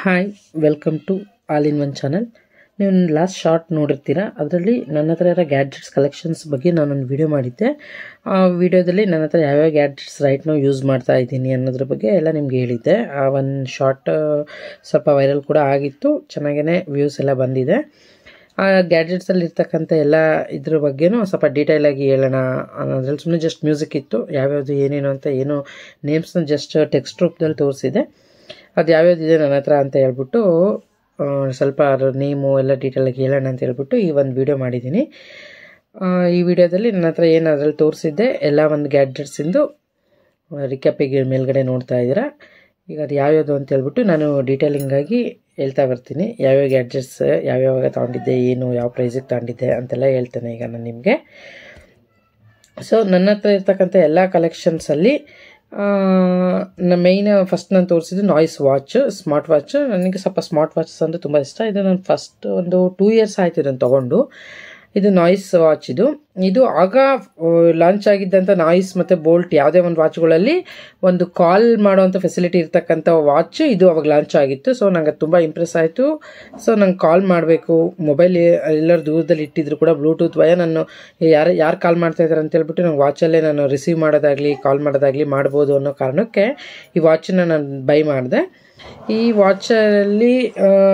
Hi welcome to all in one channel. ನೀವು last short ನೋಡಿರ್ತೀರ, ಅದರಲ್ಲಿ ನನ್ನ ಹತ್ರ ಇರೋ ಗ್ಯಾಡ್ಜೆಟ್ಸ್ ಕಲೆಕ್ಷನ್ಸ್ ಬಗ್ಗೆ ನಾನೊಂದು ವಿಡಿಯೋ ಮಾಡಿದ್ದೆ. ಆ ವಿಡಿಯೋದಲ್ಲಿ ನನ್ನ ಹತ್ರ ಯಾವ್ಯಾವ ಗ್ಯಾಡ್ಜೆಟ್ಸ್ ರೈಟ್ ನಾವು ಯೂಸ್ ಮಾಡ್ತಾ ಇದ್ದೀನಿ ಅನ್ನೋದ್ರ ಬಗ್ಗೆ ಎಲ್ಲ ನಿಮ್ಗೆ ಹೇಳಿದ್ದೆ. ಆ ಒಂದು ಶಾರ್ಟ್ ಸ್ವಲ್ಪ ವೈರಲ್ ಕೂಡ ಆಗಿತ್ತು, ಚೆನ್ನಾಗೇ ವ್ಯೂಸ್ ಎಲ್ಲ ಬಂದಿದೆ. ಆ ಗ್ಯಾಡ್ಜೆಟ್ಸಲ್ಲಿ ಇರ್ತಕ್ಕಂಥ ಎಲ್ಲ ಇದ್ರ ಬಗ್ಗೆನೂ ಸ್ವಲ್ಪ ಡೀಟೇಲಾಗಿ ಹೇಳೋಣ ಅನ್ನೋದ್ರಲ್ಲಿ ಸುಮ್ಮನೆ ಜಸ್ಟ್ ಮ್ಯೂಸಿಕ್ ಇತ್ತು, ಯಾವ್ಯಾವುದು ಏನೇನು ಅಂತ ಏನು ನೇಮ್ಸ್ನ ಜಸ್ಟ್ ಟೆಕ್ಸ್ಟ್ ರೂಪದಲ್ಲಿ ತೋರಿಸಿದೆ. ಅದು ಯಾವ್ಯಾವುದಿದೆ ನನ್ನ ಹತ್ರ ಅಂತ ಹೇಳ್ಬಿಟ್ಟು ಸ್ವಲ್ಪ ಅದ್ರ ನೇಮು ಎಲ್ಲ ಡೀಟೇಲಾಗಿ ಹೇಳೋಣ ಅಂತ ಹೇಳ್ಬಿಟ್ಟು ಈ ಒಂದು ವಿಡಿಯೋ ಮಾಡಿದ್ದೀನಿ. ಈ ವಿಡಿಯೋದಲ್ಲಿ ನನ್ನ ಹತ್ರ ಏನು ಅದರಲ್ಲಿ ತೋರಿಸಿದ್ದೆ ಎಲ್ಲ ಒಂದು ಗ್ಯಾಡ್ಜೆಟ್ಸಿಂದು ರಿಕ್ಯಾಪಿಗೆ ಮೇಲ್ಗಡೆ ನೋಡ್ತಾ ಇದ್ದೀರಾ. ಈಗ ಅದು ಯಾವ್ಯಾವುದು ಅಂತ ಹೇಳ್ಬಿಟ್ಟು ನಾನು ಡೀಟೇಲಿಂಗಾಗಿ ಹೇಳ್ತಾ ಬರ್ತೀನಿ. ಯಾವ್ಯಾವ ಗ್ಯಾಡ್ಜೆಟ್ಸ್ ಯಾವ್ಯಾವಾಗ ತೊಗೊಂಡಿದ್ದೆ, ಏನು ಯಾವ ಪ್ರೈಸಿಗೆ ತೊಗೊಂಡಿದ್ದೆ ಅಂತೆಲ್ಲ ಹೇಳ್ತೇನೆ ಈಗ ನಾನು ನಿಮಗೆ. ಸೊ ನನ್ನ ಹತ್ರ ಇರ್ತಕ್ಕಂಥ ಎಲ್ಲ ಕಲೆಕ್ಷನ್ಸಲ್ಲಿ ಮೇಯ್ನ್ ಫಸ್ಟ್ ನಾನು ತೋರಿಸಿದ್ದು ನಾಯ್ಸ್ ವಾಚ್, ಸ್ಮಾರ್ಟ್ ವಾಚ್. ನನಗೆ ಸ್ವಲ್ಪ ಸ್ಮಾರ್ಟ್ ವಾಚಸ್ ಅಂದರೆ ತುಂಬ ಇಷ್ಟ. ಇದು ನಾನು ಫಸ್ಟ್ ಒಂದು 2 years ಆಯಿತು ಇದನ್ನು ತೊಗೊಂಡು. ಇದು ನಾಯ್ಸ್ ವಾಚ್. ಇದು ಆಗ ಲಾಂಚ್ ಆಗಿದ್ದಂಥ ನಾಯ್ಸ್ ಮತ್ತು ಬೋಲ್ಟ್ ಯಾವುದೇ ಒಂದು ವಾಚ್ಗಳಲ್ಲಿ ಒಂದು ಕಾಲ್ ಮಾಡುವಂಥ ಫೆಸಿಲಿಟಿ ಇರ್ತಕ್ಕಂಥ ವಾಚ್ ಇದು ಅವಾಗ ಲಾಂಚ್ ಆಗಿತ್ತು. ಸೊ ನಂಗೆ ತುಂಬ ಇಂಪ್ರೆಸ್ ಆಯಿತು. ಸೊ ನಂಗೆ ಕಾಲ್ ಮಾಡಬೇಕು, ಮೊಬೈಲ್ ಎಲ್ಲರೂ ದೂರದಲ್ಲಿ ಇಟ್ಟಿದ್ರು ಕೂಡ ಬ್ಲೂಟೂತ್ ವಯ ನಾನು ಯಾರು ಕಾಲ್ ಮಾಡ್ತಾ ಇದ್ದಾರೆ ಅಂತ ಹೇಳ್ಬಿಟ್ಟು ನಂಗೆ ವಾಚಲ್ಲೇ ನಾನು ರಿಸೀವ್ ಮಾಡೋದಾಗಲಿ ಕಾಲ್ ಮಾಡೋದಾಗಲಿ ಮಾಡ್ಬೋದು ಅನ್ನೋ ಕಾರಣಕ್ಕೆ ಈ ವಾಚನ್ನ ನಾನು ಬೈ ಮಾಡಿದೆ. ಈ ವಾಚಲ್ಲಿ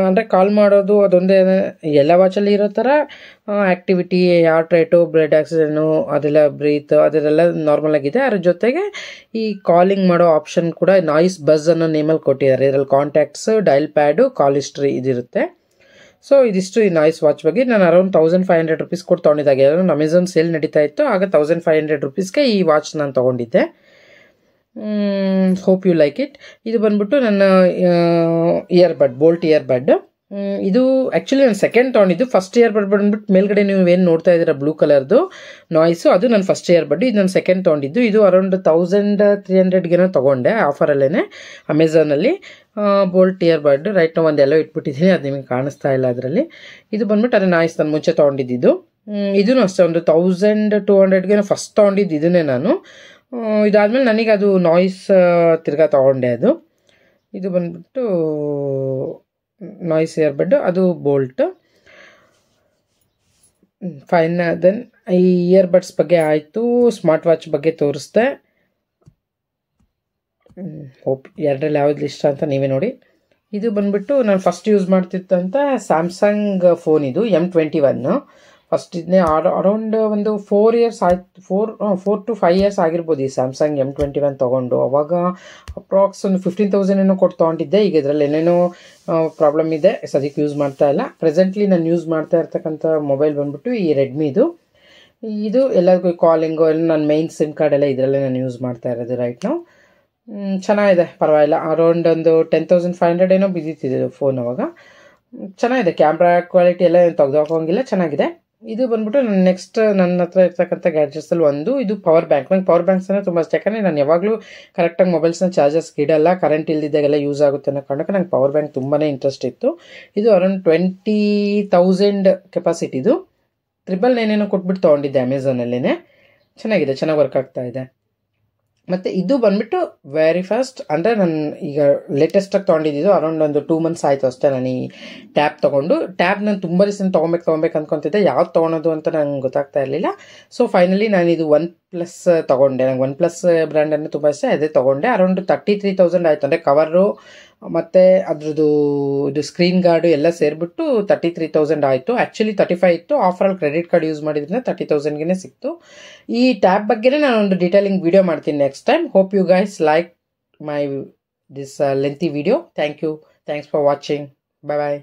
ಅಂದರೆ ಕಾಲ್ ಮಾಡೋದು ಅದೊಂದೇ, ಎಲ್ಲ ವಾಚಲ್ಲಿ ಇರೋ ಥರ ಆ್ಯಕ್ಟಿವಿಟಿ, ಹಾರ್ಟ್ ರೇಟು, ಬ್ಲಡ್ ಆಕ್ಸಿಜನ್ನು, ಅದೆಲ್ಲ ಬ್ರೀತ್ ಅದೆಲ್ಲ ನಾರ್ಮಲ್ ಆಗಿದೆ. ಅದ್ರ ಜೊತೆಗೆ ಈ ಕಾಲಿಂಗ್ ಮಾಡೋ ಆಪ್ಷನ್ ಕೂಡ ನಾಯ್ಸ್ ಬಜ್ ಅನ್ನೋ ನೇಮಲ್ಲಿ ಕೊಟ್ಟಿದ್ದಾರೆ. ಇದರಲ್ಲಿ ಕಾಂಟ್ಯಾಕ್ಟ್ಸ್, ಡೈಲ್ ಪ್ಯಾಡು, ಕಾಲ್ ಹಿಸ್ಟ್ರಿ ಇದಿರುತ್ತೆ. ಸೊ ಇದಿಷ್ಟು ಈ ನಾಯ್ಸ್ ವಾಚ್ ಬಗ್ಗೆ. ನಾನು ಅರೌಂಡ್ 1500 rupees ಕೊಟ್ಟು ತೊಗೊಂಡಿದ್ದಾಗೆ. ಅಮೆಝಾನ್ ಸೇಲ್ ನಡೀತಾ ಇತ್ತು, ಆಗ 1500 rupeesಗೆ ಈ ವಾಚ್ ನಾನು ತೊಗೊಂಡಿದ್ದೆ. Hope you like it. ಇದು ಬಂದ್ಬಿಟ್ಟು ನನ್ನ ಇಯರ್ಬಡ್, ಬೋಲ್ಟ್ ಇಯರ್ಬಡ್. ಇದು ಆ್ಯಕ್ಚುಲಿ ನಾನು ಸೆಕೆಂಡ್ ತೊಗೊಂಡಿದ್ದು. ಫಸ್ಟ್ ಇಯರ್ಬಡ್ ಬಂದ್ಬಿಟ್ಟು ಮೇಲ್ಗಡೆ ನೀವು ಏನು ನೋಡ್ತಾ ಇದ್ದೀರಾ ಬ್ಲೂ ಕಲರ್ದು ನಾಯ್ಸು, ಅದು ನನ್ನ ಫಸ್ಟ್ ಇಯರ್ಬಡ್. ಇದು ನಾನು ಸೆಕೆಂಡ್ ತೊಗೊಂಡಿದ್ದು. ಇದು ಅರೌಂಡ್ 1300 ತೊಗೊಂಡೆ ಆಫರಲ್ಲೇ ಅಮೆಝಾನಲ್ಲಿ. ಬೋಲ್ಟ್ ಇಯರ್ಬಡ್ ರೈಟ್ ನಾವು ಒಂದೆಲ್ಲ ಇಟ್ಬಿಟ್ಟಿದ್ದೀನಿ, ಅದು ನಿಮಗೆ ಕಾಣಿಸ್ತಾ ಇಲ್ಲ ಅದರಲ್ಲಿ. ಇದು ಬಂದ್ಬಿಟ್ಟು ಅದು ನಾಯ್ಸ್ ನಾನು ಮುಂಚೆ ತೊಗೊಂಡಿದ್ದು. ಇದೂ ಅಷ್ಟೇ ಒಂದು 1200 ಫಸ್ಟ್ ತೊಗೊಂಡಿದ್ದು ಇದನ್ನೇ ನಾನು. ಇದಾದಮೇಲೆ ನನಗೆ ಅದು ನಾಯ್ಸ್ ತಿರ್ಗಾ ತೊಗೊಂಡೆ. ಇದು ಬಂದ್ಬಿಟ್ಟು ನಾಯ್ಸ್ ಇಯರ್ಬಡ್, ಅದು ಬೋಲ್ಟ್. ಫೈನ್. ದೆನ್ ಈ ಇಯರ್ಬಡ್ಸ್ ಬಗ್ಗೆ ಆಯಿತು, ಸ್ಮಾರ್ಟ್ ವಾಚ್ ಬಗ್ಗೆ ತೋರಿಸ್ದೆ. ಹೋಪ್ ಎರಡರಲ್ಲಿ ಯಾವ್ದು ಇಷ್ಟ ಅಂತ ನೀವೇ ನೋಡಿ. ಇದು ಬಂದ್ಬಿಟ್ಟು ನಾನು ಫಸ್ಟ್ ಯೂಸ್ ಮಾಡ್ತಿದ್ದಂಥ ಸ್ಯಾಮ್ಸಂಗ್ ಫೋನ್, ಇದು M21. ಫಸ್ಟ್ ಇದನ್ನೇ ಅರೌಂಡ್ ಒಂದು 4 years ಆಯ್ತು, 4 to 5 years ಆಗಿರ್ಬೋದು ಈ ಸ್ಯಾಮ್ಸಂಗ್ M21 ತೊಗೊಂಡು. ಅವಾಗ ಅಪ್ರಾಕ್ಸ್ ಒಂದು 15,000 ಏನೋ ಕೊಟ್ಟು ತೊಗೊಂಡಿದ್ದೆ. ಈಗ ಇದರಲ್ಲಿ ಏನೇನೋ ಪ್ರಾಬ್ಲಮ್ ಇದೆ, ಸದ್ಯಕ್ಕೆ ಯೂಸ್ ಮಾಡ್ತಾ ಇಲ್ಲ. ಪ್ರೆಸೆಂಟ್ಲಿ ನಾನು ಯೂಸ್ ಮಾಡ್ತಾ ಇರ್ತಕ್ಕಂಥ ಮೊಬೈಲ್ ಬಂದ್ಬಿಟ್ಟು ಈ ರೆಡ್ಮಿದು. ಇದು ಎಲ್ಲರಿಗೂ ಕಾಲಿಂಗು ಎಲ್ಲ ನನ್ನ ಮೈನ್ ಸಿಮ್ ಕಾರ್ಡ್ ಎಲ್ಲ ಇದರಲ್ಲೇ ನಾನು ಯೂಸ್ ಮಾಡ್ತಾ ಇರೋದು ರೈಟ್ ನಾವು. ಚೆನ್ನಾಗಿದೆ, ಪರವಾಗಿಲ್ಲ. ಅರೌಂಡ್ ಒಂದು 10,500 ಏನೋ ಬಿದ್ದಿತ್ತಿದೆ ಫೋನ್ ಅವಾಗ. ಚೆನ್ನಾಗಿದೆ, ಕ್ಯಾಮ್ರಾ ಕ್ವಾಲಿಟಿ ಎಲ್ಲ ಏನು ತೆಗೆದುಹಾಕೋಂಗಿಲ್ಲ, ಚೆನ್ನಾಗಿದೆ. ಇದು ಬಂದ್ಬಿಟ್ಟು ನೆಕ್ಸ್ಟ್ ನನ್ನ ಹತ್ರ ಇರ್ತಕ್ಕಂಥ ಗ್ಯಾಡ್ಜೆಟ್ಸಲ್ಲಿ ಒಂದು ಇದು ಪವರ್ ಬ್ಯಾಂಕ್. ನಂಗೆ ಪವರ್ ಬ್ಯಾಂಕ್ಸ್ ಅಂದರೆ ತುಂಬ ಇಷ್ಟ, ಯಾಕಂದರೆ ನಾನು ಯಾವಾಗಲೂ ಕರೆಕ್ಟಾಗಿ ಮೊಬೈಲ್ಸ್ನ ಚಾರ್ಜಸ್ಗೆ ಇಡಲ್ಲ, ಕರೆಂಟ್ ಇಲ್ದಿದ್ದಾಗೆಲ್ಲ ಯೂಸ್ ಆಗುತ್ತೆ ಅನ್ನೋ ಕಾರಣಕ್ಕೆ ನಂಗೆ ಪವರ್ ಬ್ಯಾಂಕ್ ತುಂಬಾ ಇಂಟ್ರೆಸ್ಟ್ ಇತ್ತು. ಇದು ಅರೌಂಡ್ 20,000 ಕೆಪಾಸಿಟಿದು. 999 ಕೊಟ್ಬಿಟ್ಟು ತೊಗೊಂಡಿದ್ದೆ ಅಮೆಝಾನಲ್ಲೇ. ಚೆನ್ನಾಗಿದೆ, ಚೆನ್ನಾಗಿ ವರ್ಕ್ ಆಗ್ತಾ ಇದೆ. ಮತ್ತು ಇದು ಬಂದ್ಬಿಟ್ಟು ವೆರಿ ಫಾಸ್ಟ್, ಅಂದರೆ ನಾನು ಈಗ ಲೇಟೆಸ್ಟಾಗಿ ತೊಗೊಂಡಿದ್ದು ಅರೌಂಡ್ ಒಂದು 2 months ಆಯಿತು ಅಷ್ಟೇ ನಾನು ಈ ಟ್ಯಾಬ್ ತೊಗೊಂಡು. ಟ್ಯಾಬ್ ನಾನು ತುಂಬ ರೀಸೆಂಟ್ ತೊಗೊಬೇಕು ಅಂದ್ಕೊತಿದ್ದೆ, ಯಾವ್ದು ತೊಗೊಳೋದು ಅಂತ ನಂಗೆ ಗೊತ್ತಾಗ್ತಾ ಇರಲಿಲ್ಲ. ಸೊ ಫೈನಲಿ ನಾನು ಇದು OnePlus ತೊಗೊಂಡೆ. ನಂಗೆ OnePlus ಬ್ರ್ಯಾಂಡ್ ಅಂದರೆ ತುಂಬ ಇಷ್ಟ, ಅದೇ ತೊಗೊಂಡೆ. ಅರೌಂಡ್ 33,000 ಆಯಿತು. ಅಂದರೆ ಕವರು ಮತ್ತು ಅದ್ರದ್ದು ಇದು ಸ್ಕ್ರೀನ್ ಗಾರ್ಡು ಎಲ್ಲ ಸೇರಿಬಿಟ್ಟು 33,000 ಆಯಿತು. ಆ್ಯಕ್ಚುಲಿ 35 ಇತ್ತು, ಆಫರಲ್ಲಿ ಕ್ರೆಡಿಟ್ ಕಾರ್ಡ್ ಯೂಸ್ ಮಾಡಿದ್ರಿಂದ 30,000ಗೆ ಸಿಕ್ತು. ಈ ಟ್ಯಾಬ್ ಬಗ್ಗೆನೇ ನಾನು ಒಂದು ಡೀಟೇಲಿಂಗ್ ವಿಡಿಯೋ ಮಾಡ್ತೀನಿ next time. Hope you guys like my this lengthy video. Thank you, thanks for watching. Bye bye.